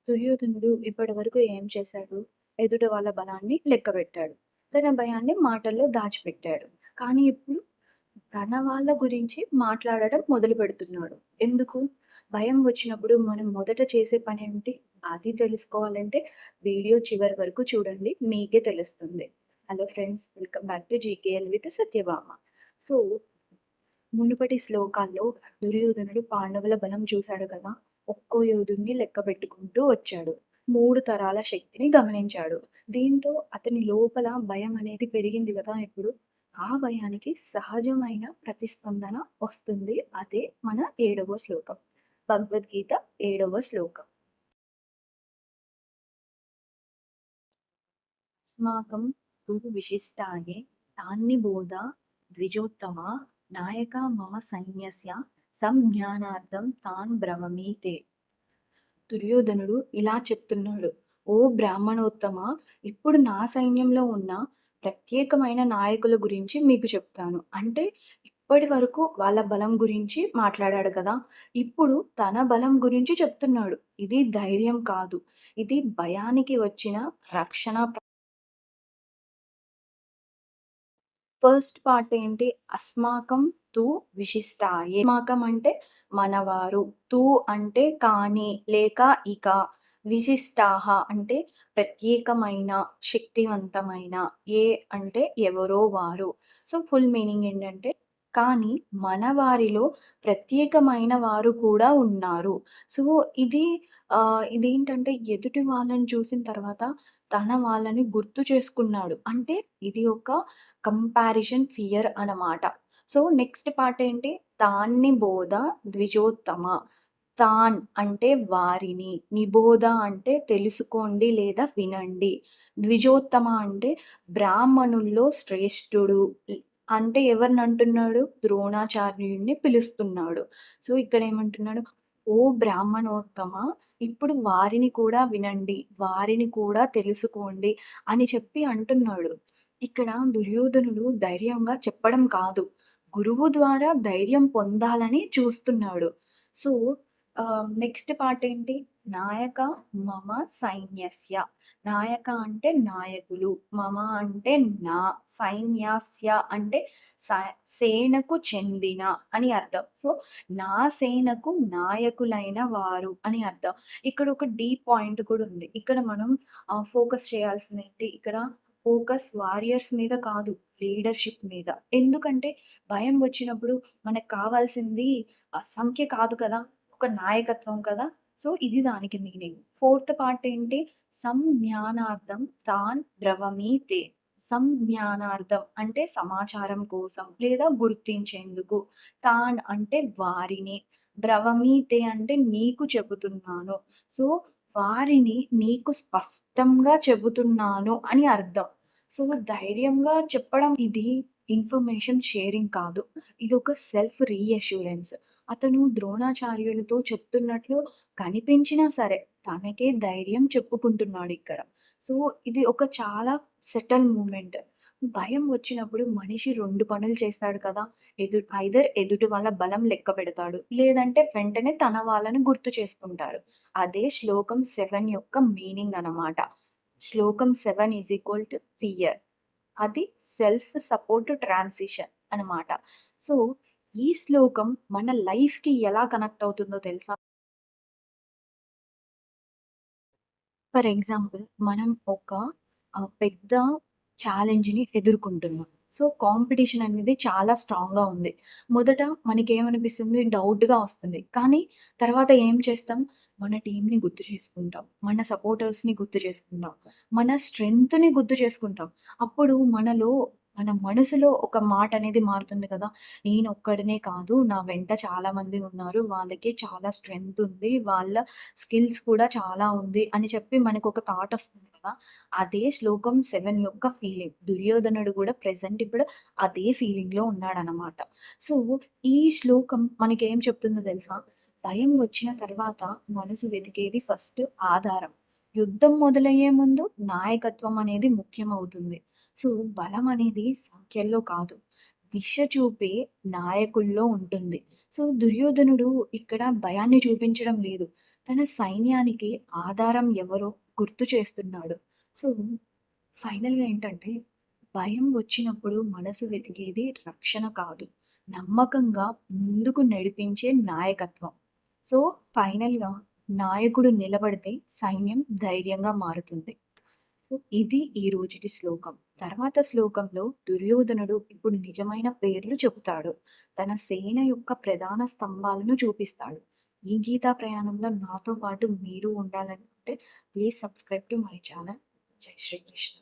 దుర్యోధనుడు ఇప్పటివరకు ఏం చేశాడు? ఎదుటి వాళ్ళ బలాన్ని లెక్కబెట్టాడు. తన భయాన్ని మాటల్లో దాచిపెట్టాడు. కానీ ఇప్పుడు తన వాళ్ళ గురించి మాట్లాడడం మొదలుపెడుతున్నాడు. ఎందుకు? భయం వచ్చినప్పుడు మనం మొదట చేసే పనేంటి? అది తెలుసుకోవాలంటే వీడియో చివరి వరకు చూడండి. మీకే తెలుస్తుంది. Hello friends! Welcome back to GKL with Satyabhama. So, మునుపటి శ్లోకాల్లో దుర్యోధనుడు పాండవుల బలం చూశాడు కదా! ఒక్కో యోధుడిని లెక్కపెట్టుకుంటూ వచ్చాడు. 3 తరాల శక్తిని గమనించాడు. దీంతో అతని లోపల భయం అనేది పెరిగింది గదా ఇప్పుడు. ఆ భయానికి సహజమైన ప్రతిస్పందన వస్తుంది. అదే మన 7వ శ్లోకం. భగవద్గీత 7వ శ్లోకం. అస్మాకం తు విశిష్టాయే తాన్నిబోధ ద్విజోత్తమా నాయకా మమ సైన్యస్య సంజ్ఞానార్థం తాన్ బ్రవమి తే. దుర్యోధనుడు ఇలా చెప్తున్నాడు. ఓ బ్రాహ్మణోత్తమ, ఇప్పుడు నా సైన్యంలో ఉన్న ప్రత్యేకమైన నాయకుల గురించి మీకు చెప్తాను. అంటే ఇప్పటి వరకు వాళ్ళ బలం గురించి మాట్లాడాడు కదా! ఇప్పుడు తన బలం గురించి చెప్తున్నాడు. ఇది ధైర్యం కాదు. ఇది భయానికి వచ్చిన రక్షణ. ఫస్ట్ పార్ట్ ఏంటి? అస్మాకం తు విశిష్టాయే. అస్మాకం అంటే మనవారు. తు అంటే కానీ, లేక ఇక. విశిష్టాహ అంటే ప్రత్యేకమైన, శక్తివంతమైన. ఏ అంటే ఎవరో వారు. సో, ఫుల్ మీనింగ్ ఏంటంటే కానీ మన వారిలో ప్రత్యేకమైన వారు కూడా ఉన్నారు. సో, ఇది ఇదేంటంటే ఎదుటి వాళ్ళని చూసిన తర్వాత తన వాళ్ళని గుర్తు చేసుకున్నాడు. అంటే ఇది ఒక కంపారిజన్ ఫియర్ అనమాట. సో, నెక్స్ట్ పార్ట్ ఏంటి? తాన్ని బోధ ద్విజోత్తమ. తాన్ అంటే వారిని, నిబోధ అంటే తెలుసుకోండి లేదా వినండి. ద్విజోత్తమ అంటే బ్రాహ్మణుల్లో శ్రేష్ఠుడు. అంటే ఎవరినంటున్నాడు? ద్రోణాచార్యుడిని పిలుస్తున్నాడు. సో, ఇక్కడేమంటున్నాడు? ఓ బ్రాహ్మణోత్తమ, ఇప్పుడు వారిని కూడా వినండి, వారిని కూడా తెలుసుకోండి అని చెప్పి అంటున్నాడు. ఇక్కడ దుర్యోధనుడు ధైర్యంగా చెప్పడం కాదు. గురువు ద్వారా ధైర్యం పొందాలని చూస్తున్నాడు. సో, నెక్స్ట్ పార్ట్ ఏంటి? నాయక మమ సైన్యస్య. నాయక అంటే నాయకులు. మమ అంటే నా. సైన్యస్య అంటే స సేనకు చెందిన అని అర్థం. సో, నా సేనకు నాయకులైన వారు అని అర్థం. ఇక్కడ ఒక డీప్ పాయింట్ కూడా ఉంది. ఇక్కడ మనం ఫోకస్ చేయాల్సిందేంటి? ఇక్కడ ఫోకస్ వారియర్స్ మీద కాదు, లీడర్‌షిప్ మీద. ఎందుకంటే భయం వచ్చినప్పుడు మనకు కావాల్సింది సంఖ్య కాదు కదా! ఒక నాయకత్వం కదా! సో, ఇది దానికి మీనింగ్. ఫోర్త్ పార్ట్ ఏంటి? సంజ్ఞానార్థం తాన్ బ్రవమి తే. సంజ్ఞానార్థం అంటే సమాచారం కోసం లేదా గుర్తించేందుకు. తాన్ అంటే వారిని. బ్రవమి తే అంటే నీకు చెబుతున్నాను. సో, వారిని నీకు స్పష్టంగా చెబుతున్నాను అని అర్థం. సో, ధైర్యంగా చెప్పడం ఇది ఇన్ఫర్మేషన్ షేరింగ్ కాదు. ఇదొక సెల్ఫ్ రీఅష్యూరెన్స్. అతను ద్రోణాచార్యులతో చెప్తున్నట్లు కనిపించినా సరే, తనకే ధైర్యం చెప్పుకుంటున్నాడిక్కడ. సో, ఇది ఒక చాలా సెటిల్ మూమెంట్. భయం వచ్చినప్పుడు మనిషి 2 పనులు చేస్తాడు కదా! ఐదర్ ఎదుటి వాళ్ళ బలం లెక్క పెడతాడు. లేదంటే వెంటనే తన వాళ్ళని గుర్తు చేసుకుంటారు. అదే శ్లోకం 7 యొక్క మీనింగ్ అనమాట. శ్లోకం 7 ఈజ్ ఈక్వల్ టు ఫియర్. అది సెల్ఫ్ సపోర్ట్ ట్రాన్సిషన్ అనమాట. సో, ఈ శ్లోకం మన లైఫ్‌కి ఎలా కనెక్ట్ అవుతుందో తెలుసా? ఫర్ ఎగ్జాంపుల్ మనం ఒక పెద్ద ఛాలెంజ్‌ని ఎదుర్కొంటున్నాం. సో, కాంపిటీషన్ అనేది చాలా స్ట్రాంగ్‌గా ఉంది. మొదట మనకేమనిపిస్తుంది? డౌట్‌గా వస్తుంది. కానీ తర్వాత ఏం చేస్తాం? మన టీమ్‌ని గుర్తు చేసుకుంటాం. మన సపోర్టర్స్‌ని గుర్తు చేసుకుంటాం. మన స్ట్రెంగ్త్‌ని గుర్తు చేసుకుంటాం. అప్పుడు మన మనసులో ఒక మాట అనేది మారుతుంది కదా! నేనొక్కడినే కాదు, నా వెంట చాలామంది ఉన్నారు. వాళ్ళకి చాలా స్ట్రెంగ్త్ ఉంది. వాళ్ళ స్కిల్స్ కూడా చాలా ఉంది అని చెప్పి మనకొక థాటొస్తుంది కదా! అదే శ్లోకం 7 యొక్క ఫీలింగ్. దుర్యోధనుడు గూడా ప్రెజెంట్ ఇప్పుడు అదే ఫీలింగ్‌లో ఉన్నాడనమాట. సో, ఈ శ్లోకం మనకేం చెప్తుందో తెలుసా? భయం వచ్చిన తర్వాత మనసు వెతికేది ఫస్ట్ ఆధారం. యుద్ధం మొదలయ్యే ముందు నాయకత్వం అనేది ముఖ్యమవుతుంది. సో, బలం అనేది సంఖ్యల్లో కాదు, దిశ చూపే నాయకుల్లో ఉంటుంది. సో, దుర్యోధనుడు ఇక్కడ భయాన్ని చూపించడం లేదు. తన సైన్యానికి ఆధారం ఎవరో గుర్తు చేస్తున్నాడు. సో, ఫైనల్‌గా ఏంటంటే, భయం వచ్చినప్పుడు మనసు వెతికేది రక్షణ కాదు. నమ్మకంగా ముందుకు నడిపించే నాయకత్వం. సో, ఫైనల్‌గా నాయకుడు నిలబడితే సైన్యం ధైర్యంగా మారుతుంది. సో, ఇది ఈ రోజుటి శ్లోకం. తర్వాత శ్లోకంలో దుర్యోధనుడు ఇప్పుడు నిజమైన పేర్లు చెబుతాడు. తన సేన యొక్క ప్రధాన స్తంభాలను చూపిస్తాడు. ఈ గీతా ప్రయాణంలో నాతో పాటు మీరు ఉండాలనుకుంటే please subscribe to my channel. జై శ్రీకృష్ణ.